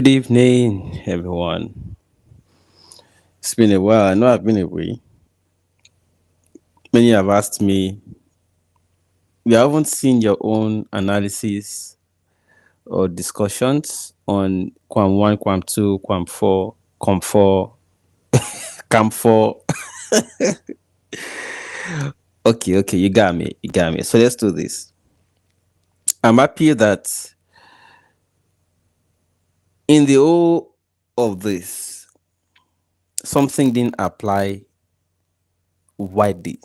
Good evening, everyone. It's been a while. I know I've been away. Many have asked me, we haven't seen your own analysis or discussions on Kwam1, Kwam2, Kwam4, Com4, Cam4. Okay, you got me. You got me. So let's do this. I'm happy that in the whole of this, something didn't apply widely.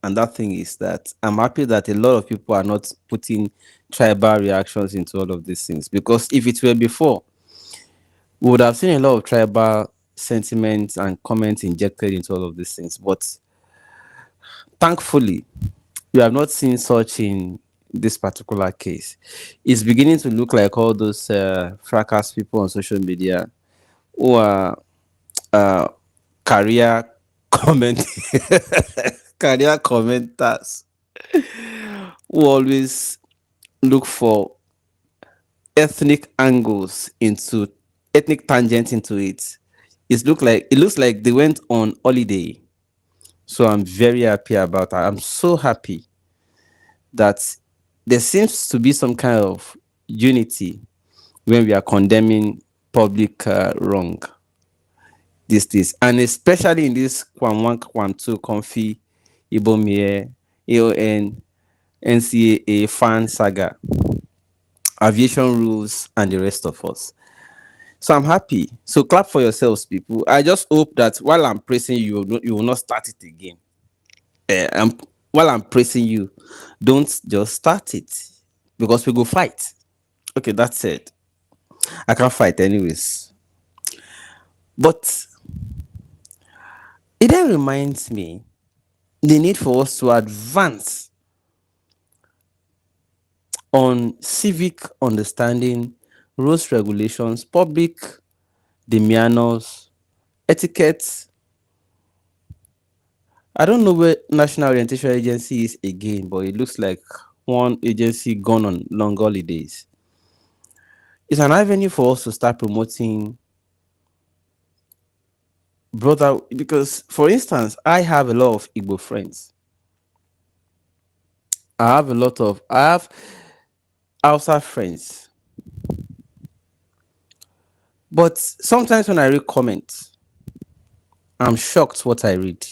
And that thing is that I'm happy that a lot of people are not putting tribal reactions into all of these things. Because if it were before, we would have seen a lot of tribal sentiments and comments injected into all of these things. But thankfully, we have not seen such in this particular case. It's beginning to look like all those fracas people on social media who are uh, career comment career commenters who always look for ethnic angles into ethnic tangents into it. It looks like they went on holiday. So I'm very happy about that. I'm so happy that there seems to be some kind of unity when we are condemning public wrong. This and especially in this Kwam1, Kwam2, Comfy, Ibomie, AON, NCAA fan saga, aviation rules, and the rest of us. So I'm happy. So clap for yourselves, people. I just hope that while I'm praising you, you will not start it again. While I'm praising you, don't just start it because we go fight. Okay, that's it. I can't fight anyways. But it then reminds me the need for us to advance on civic understanding, rules, regulations, public demeanors, etiquette. I don't know where National Orientation Agency is again, but it looks like one agency gone on long holidays. It's an avenue for us to start promoting brother because, for instance, I have a lot of Igbo friends. I have Hausa friends. But sometimes when I read comments, I'm shocked what I read.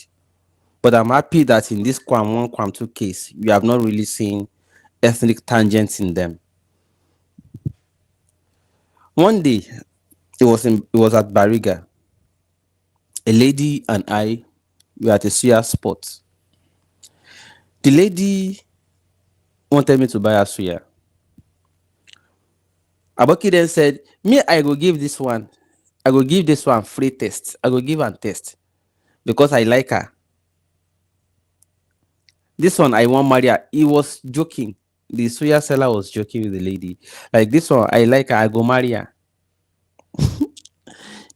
But I'm happy that in this Kwam1, Kwam2 case, we have not really seen ethnic tangents in them. One day, it was at Bariga. A lady and I were at a suya spot. The lady wanted me to buy her suya. Aboki then said, me, I go give this one. I go give this one free test. I go give her test because I like her. This one, I want marry her. He was joking. The suya seller was joking with the lady. Like, this one, I like her. I go marry her. The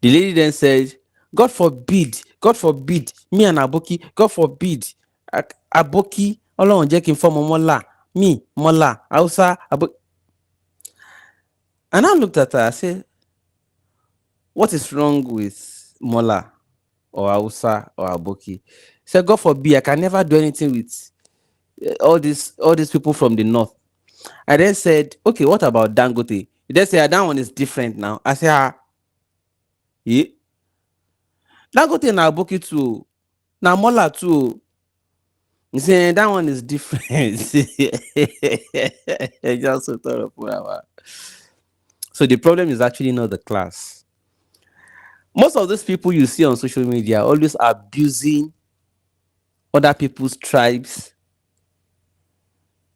lady then said, God forbid, me and Aboki, God forbid, Aboki, Ọlọ́run jẹ́ kí n fọ́mọ Mọ́là, me, Mọ́là, Hausa, Aboki. And I looked at her, I said, what is wrong with Mola or Hausa or Aboki? She said, God forbid, I can never do anything with all these people from the north. I then said, okay, what about Dangote? He then said, that one is different now. I said, yeah. Dangote na Aboki too. Na Mola too. He said, that one is different. Just so the problem is actually not the class. Most of those people you see on social media are always abusing other people's tribes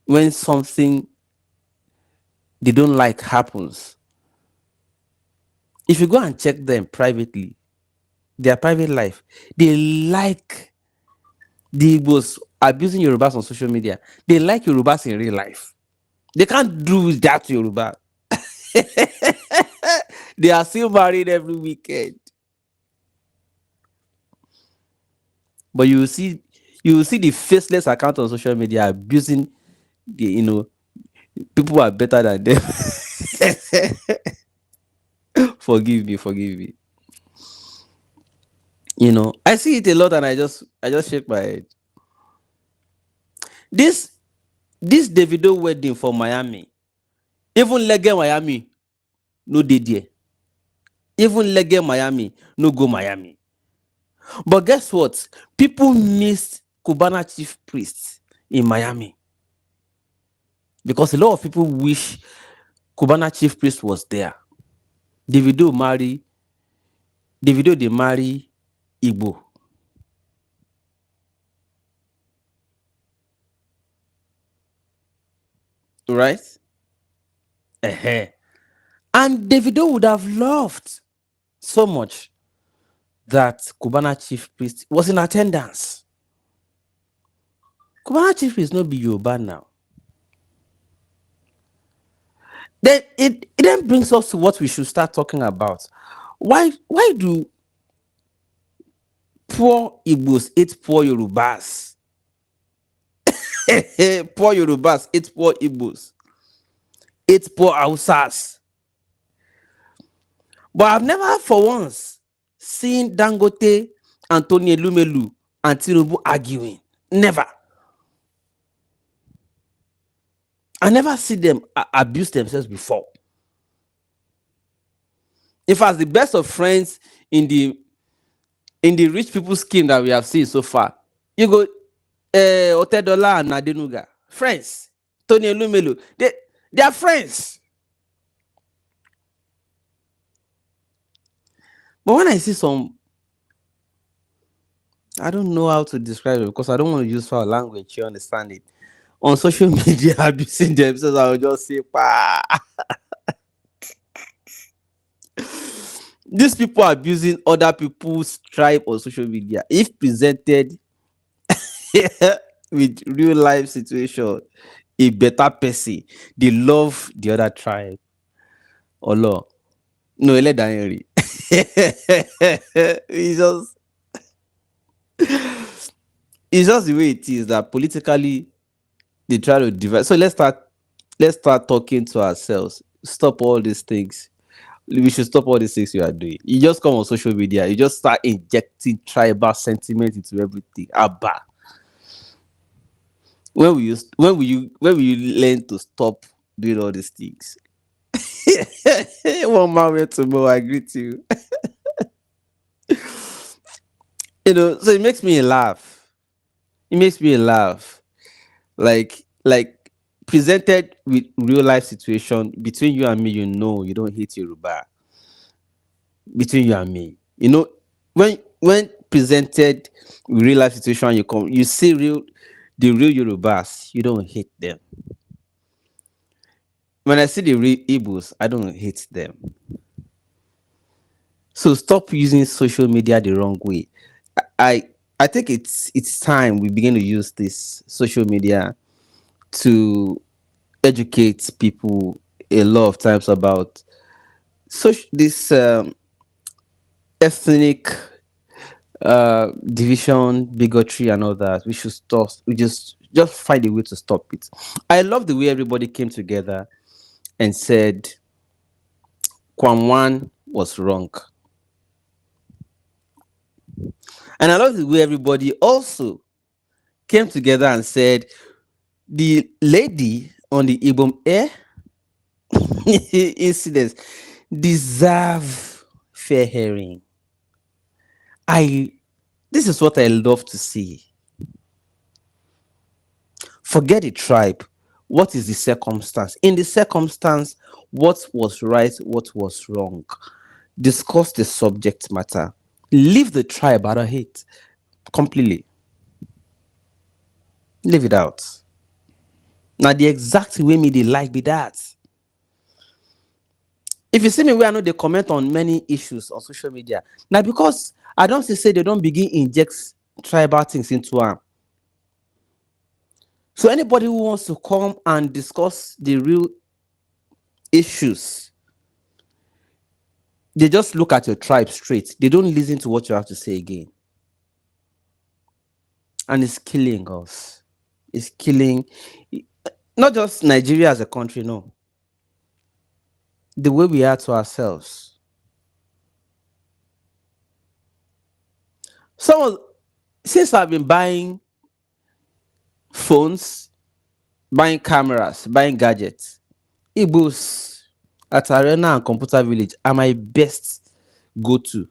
when something they don't like happens. If you go and check them privately, their private life, they like the Igbos abusing Yorubas on social media. They like Yorubas in real life. They can't do that to Yoruba. They are still married every weekend. But you will see the faceless account on social media abusing the people who are better than them Forgive me, forgive me. You know, I see it a lot, and I just shake my head. This this Davido wedding for Miami, even Lege Miami no dey there. Even Lege Miami no go Miami. But guess what? People missed Cubana chief priest in Miami because a lot of people wish Cubana chief priest was there. Davido marry Davido dey marry Igbo, right? uh And Davido would have loved so much that Cubana chief priest was in attendance. Cubana chief priest no be Yoruba now. Then it then brings us to what we should start talking about. Why do poor Igbos hate poor Yorubas? Poor Yorubas hate poor Igbos, hate poor Hausas. But I've never for once seen Dangote, Anthony Elumelu, and Tinubu arguing. Never. I never see them abuse themselves before. In fact, the best of friends in the rich people's scheme that we have seen so far, you go Otedola and Adenuga, friends. Tony Elumelu, they are friends. But when I see some, I don't know how to describe it because I don't want to use foul language. You understand it? On social media, abusing themselves, I will just say, "Pa." These people are abusing other people's tribe on social media. If presented with real life situation, a better person, they love the other tribe. Olo. No, let Henry. It's just it's just the way it is that politically they try to divide. So let's start talking to ourselves. Stop all these things. We should stop all these things we are doing. You just come on social media, you just start injecting tribal sentiment into everything. Abba. When will you learn to stop doing all these things? One man went tomorrow, I greet you. So it makes me laugh. It makes me laugh. Like presented with real life situation between you and me, you don't hate Yoruba. Between you and me, when presented with real life situation, you see the real Yorubas, you don't hate them. When I see the real Igbos, I don't hate them. So stop using social media the wrong way. I I think it's time we begin to use this social media to educate people a lot of times about this ethnic division, bigotry, and all that. We should stop. We just find a way to stop it. I love the way everybody came together and said Kwam1 was wrong, and I love the way everybody also came together and said the lady on the Ibom Air incidents deserve fair hearing. I This is what I love to see. Forget the tribe. What is the circumstance? In the circumstance, what was right, what was wrong? Discuss the subject matter. Leave the tribe out of it completely. Leave it out. Now, the exact way me they like be that. If you see me where I know they comment on many issues on social media, now because I don't say they don't begin inject tribal things into them. So anybody who wants to come and discuss the real issues, they just look at your tribe straight. They don't listen to what you have to say again. And it's killing us. It's killing not just Nigeria as a country, no. The way we are to ourselves. Some of, since I've been buying phones, buying cameras, buying gadgets, Igbos at Arena and Computer Village are my best go to.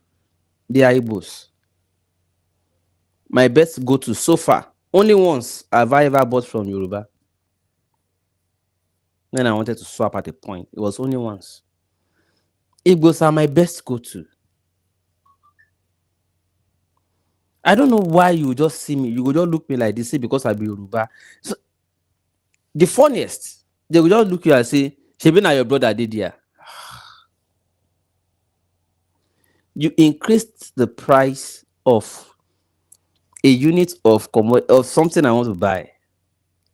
They are Igbos. My best go to so far. Only once have I ever bought from Yoruba. When I wanted to swap at a point, it was only once. Igbos are my best go to. I don't know why you just see me. You will just look me like this, say because I be Yoruba. So the funniest, they will just look you and say, Shebi na your brother did here. You increased the price of a unit of of something I want to buy,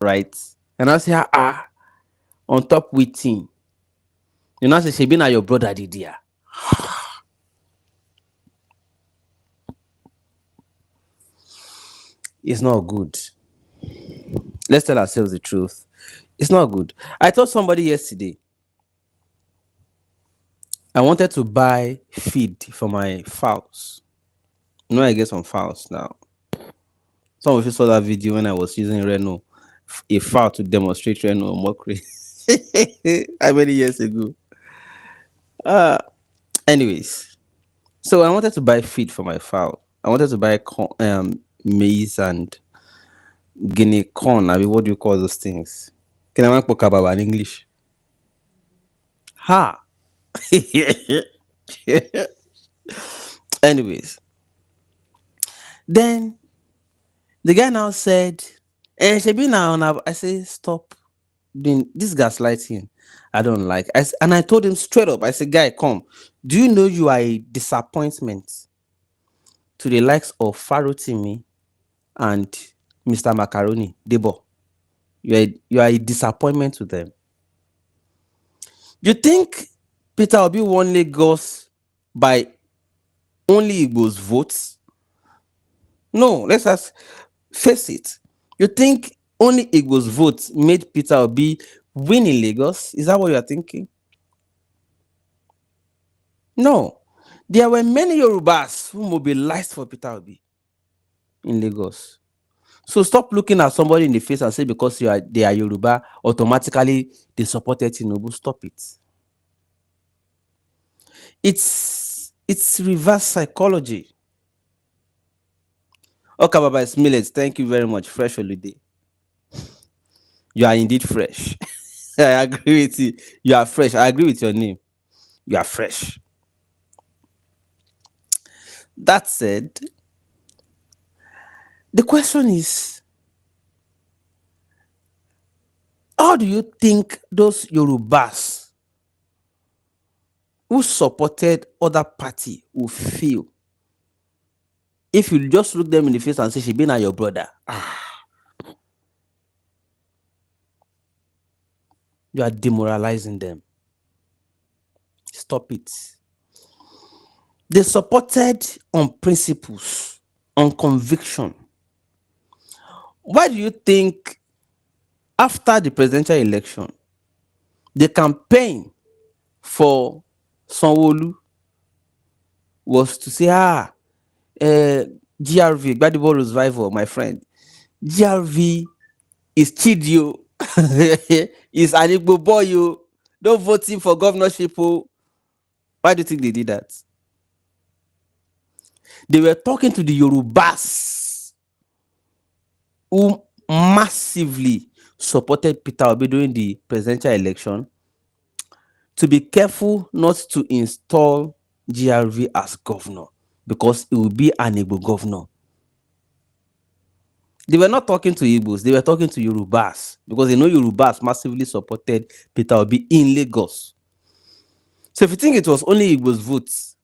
right? And I say, on top waiting. You know, say, Shebi na your brother did here. It's not good. Let's tell ourselves the truth. It's not good. I told somebody yesterday, I wanted to buy feed for my fowls. You know, I get some fowls now. Some of you saw that video when I was using Reno, a fowl to demonstrate Reno mockery. How many years ago? Anyways, so I wanted to buy feed for my fowl. I wanted to buy maize and guinea corn. I mean, what do you call those things? Can I talk about in English? Ha! Anyways, then the guy now said, Shebi now, I say, stop doing this gaslighting. I don't like. And I told him straight up, I said, guy, come. Do you know you are a disappointment to the likes of Farotimi and Mr. Macaroni, Debo? You are a disappointment to them. You think Peter Obi won Lagos by only Igbo's votes? No, let's just face it. You think only Igbo's votes made Peter Obi win in Lagos? Is that what you are thinking? No. There were many Yorubas who mobilized for Peter Obi in Lagos. So stop looking at somebody in the face and say because they are Yoruba, automatically they supported Tinubu. Stop it. It's reverse psychology. Okay, Baba Millet, thank you very much. Fresh holiday. You are indeed fresh. I agree with you. You are fresh. I agree with your name. You are fresh. That said, the question is, how do you think those Yorubas who supported other party will feel if you just look them in the face and say, Shebi na your brother? You are demoralizing them. Stop it. They supported on principles, on conviction. Why do you think after the presidential election, the campaign for Sanwo-Olu was to say, GRV, Gbadebo Revival, my friend, GRV is Chidio, is an Igbo boy, you don't vote him for governorship. Why do you think they did that? They were talking to the Yorubas who massively supported Peter Obi during the presidential election to be careful not to install GRV as governor because it will be an Igbo governor. They were not talking to Igbos, they were talking to Yorubas because they know Yorubas massively supported Peter Obi in Lagos. So if you think it was only Igbos votes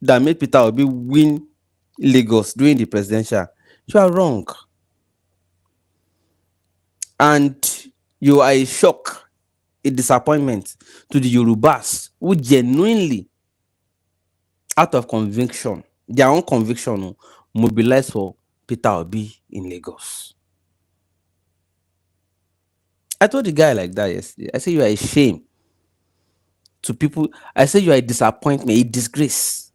that made Peter Obi win Lagos during the presidential, you are wrong. And you are a shock, a disappointment to the Yorubas who genuinely, out of conviction, their own conviction, mobilized for Peter Obi in Lagos. I told the guy like that yesterday. I said, you are a shame to people. I said, you are a disappointment, a disgrace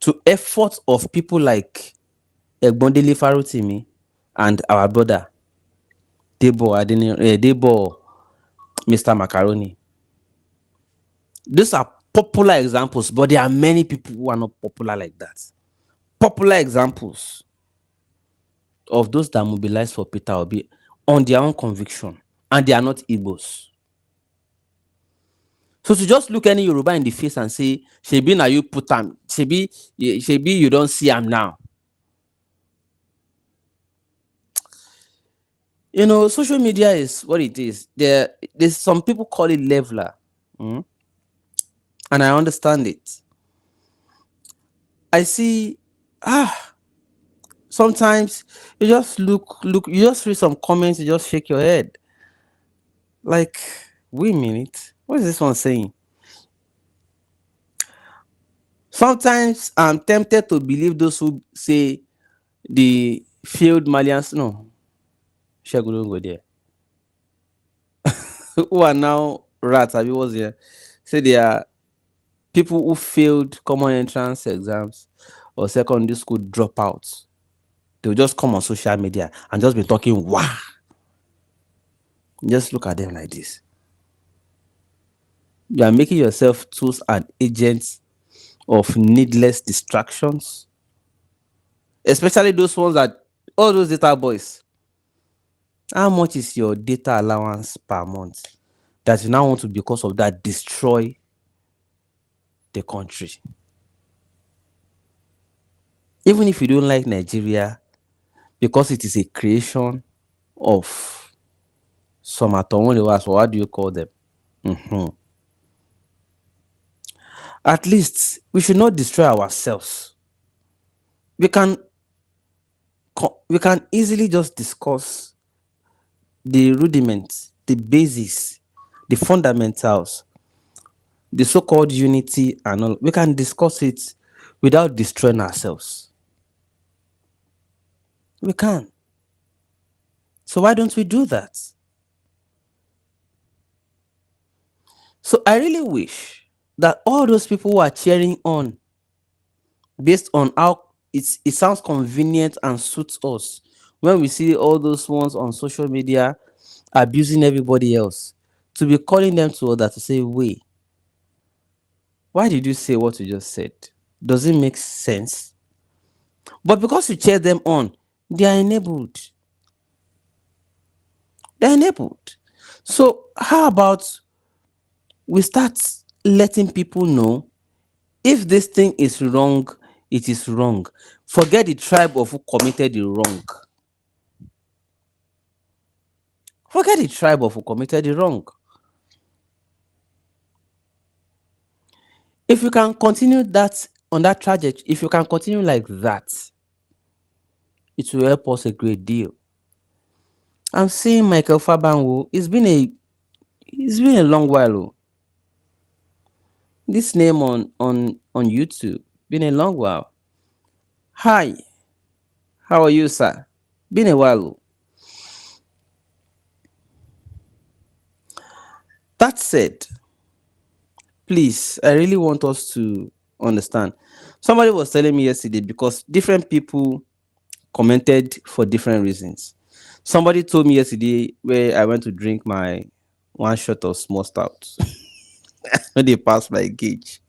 to efforts of people like Egbondele Farotimi and our brother Debo Mr. Macaroni. These are popular examples, but there are many people who are not popular like that. Popular examples of those that mobilized for Peter Obi on their own conviction, and they are not Igbos. So to just look any Yoruba in the face and say, Shebi na you put am, Shebi you don't see am now. Social media is what it is. There's some people call it leveler. And I understand it. I see, sometimes you just look, you just read some comments, you just shake your head. Like, wait a minute, what is this one saying? Sometimes I'm tempted to believe those who say the failed Malians, no, Shegun don't go there, who are now rats, I was here, say they are people who failed common entrance exams or secondary school dropouts. They'll just come on social media and just be talking, wow. Just look at them like this. You are making yourself tools and agents of needless distractions, especially those ones that all those data boys. How much is your data allowance per month that you now want to, because of that, destroy the country? Even if you don't like Nigeria, because it is a creation of some Atomoniwas, or what do you call them? At least we should not destroy ourselves. We can easily just discuss the rudiments, the basis, the fundamentals, the so-called unity and all. We can discuss it without destroying ourselves. We can. So why don't we do that? So I really wish that all those people who are cheering on based on how it sounds convenient and suits us, when we see all those ones on social media abusing everybody else, to be calling them to order to say, wait, why did you say what you just said? Does it make sense? But because you cheer them on, they are enabled. They're enabled. So how about we start letting people know, if this thing is wrong, it is wrong. Forget the tribe of who committed the wrong. Forget the tribe of who committed the wrong. If you can continue that on that trajectory, if you can continue like that, it will help us a great deal. I'm seeing Michael Fabanwo. It's been a long while. This name on YouTube, been a long while. Hi, how are you, sir? Been a while. That said, please, I really want us to understand. Somebody was telling me yesterday, because different people commented for different reasons. Somebody told me yesterday, where I went to drink my one shot of small stout when they passed my gauge.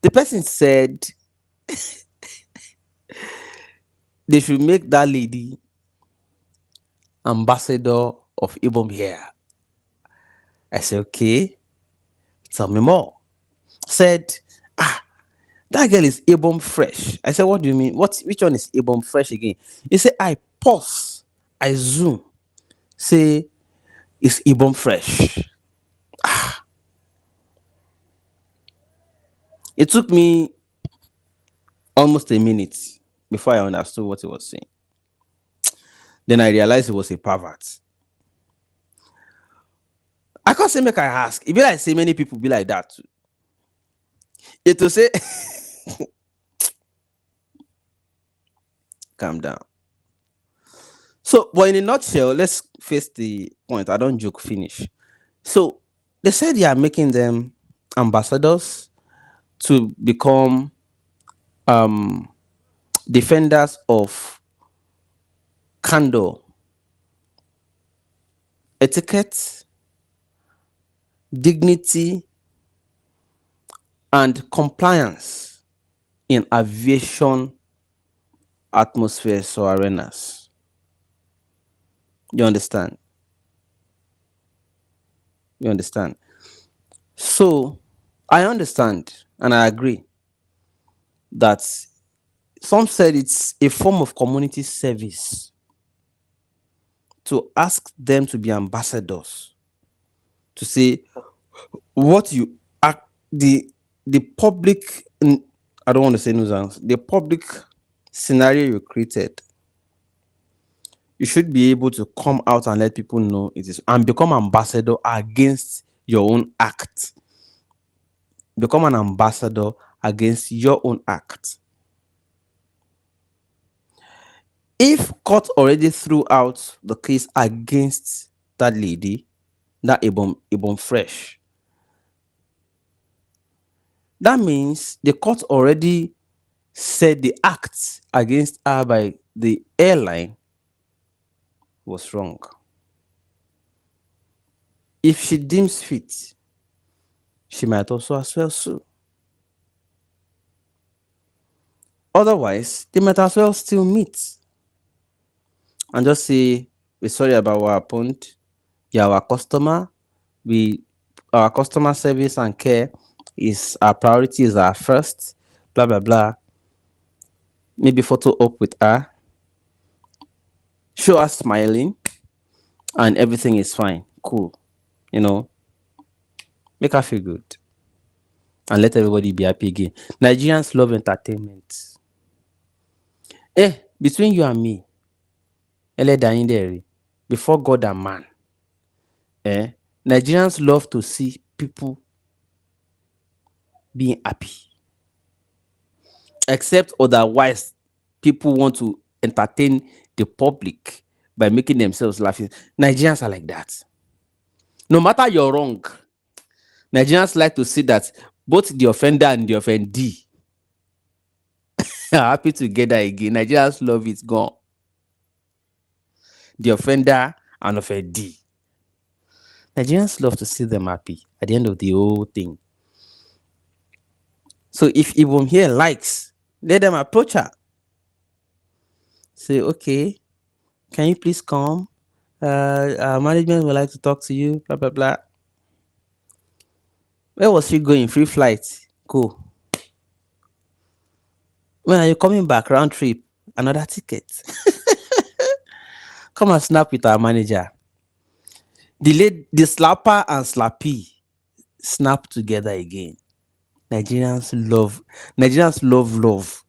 The person said they should make that lady ambassador of Ibom here. I said, okay, tell me more. Said, that girl is Ibom fresh. I said, what do you mean? Which one is Ibom fresh again? He said, I pause, I zoom, say, it's Ibom fresh. It took me almost a minute before I understood what he was saying. Then I realized he was a pervert. I can't say make I ask. It be like say many people be like that too. It will say, calm down. So, but in a nutshell, let's face the point. I don't joke, finish. So, they said they are making them ambassadors to become um defenders of candor, etiquette, dignity, and compliance in aviation atmospheres or arenas. You understand? You understand? So I understand and I agree that some said it's a form of community service to ask them to be ambassadors, to say what you act the public, I don't want to say nuisance, the public scenario you created, you should be able to come out and let people know it is, and become ambassador against your own act. Become an ambassador against your own act. If court already threw out the case against that lady, that Ibom Fresh, that means the court already said the act against her by the airline was wrong. If she deems fit, she might also as well sue. Otherwise, they might as well still meet and just say, we're sorry about what happened. You're our customer. Our customer service and care is our priority, is our first, blah, blah, blah. Maybe photo up with her. Show her smiling and everything is fine. Cool. You know, make her feel good and let everybody be happy again. Nigerians love entertainment. Between you and me, before God and man, Nigerians love to see people being happy. Except otherwise, people want to entertain the public by making themselves laughing. Nigerians are like that. No matter you're wrong, Nigerians like to see that both the offender and the offendee are happy together again. Nigerians love it. Gone. The offender and offendee. Nigerians love to see them happy at the end of the whole thing. So if Ibom here likes, let them approach her. Say, okay, can you please come? Our management would like to talk to you, blah, blah, blah. Where was she going? Free flight. Cool. When are you coming back? Round trip. Another ticket. Come and snap with our manager. The slapper and slappy snap together again. Nigerians love love.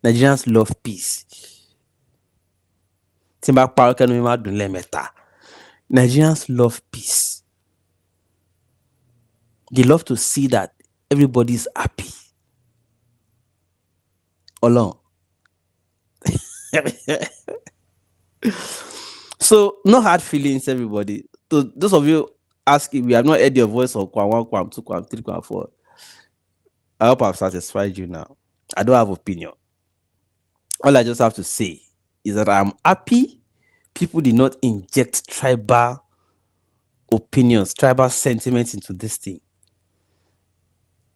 Nigerians love peace. Nigerians love peace. They love to see that everybody's happy. Along. So, no hard feelings, everybody. So, those of you asking, we have not heard your voice on Kwam1, Kwam2, Kwam3, Kwam4. I hope I've satisfied you now. I don't have opinion. All I just have to say is that I'm happy people did not inject tribal opinions, tribal sentiments into this thing,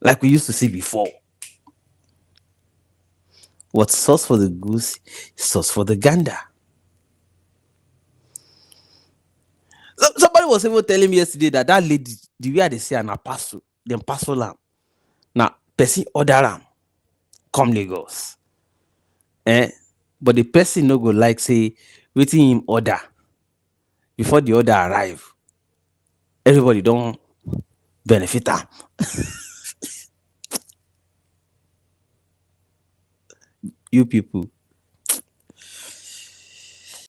like we used to see before. What's sauce for the goose is sauce for the gander. Somebody was even telling me yesterday that lady, the way they say an apostle, them pass lamb. Now, person order ram, come Lagos. But the person no go like say, waiting him order. Before the order arrive, everybody don't benefit them. You people,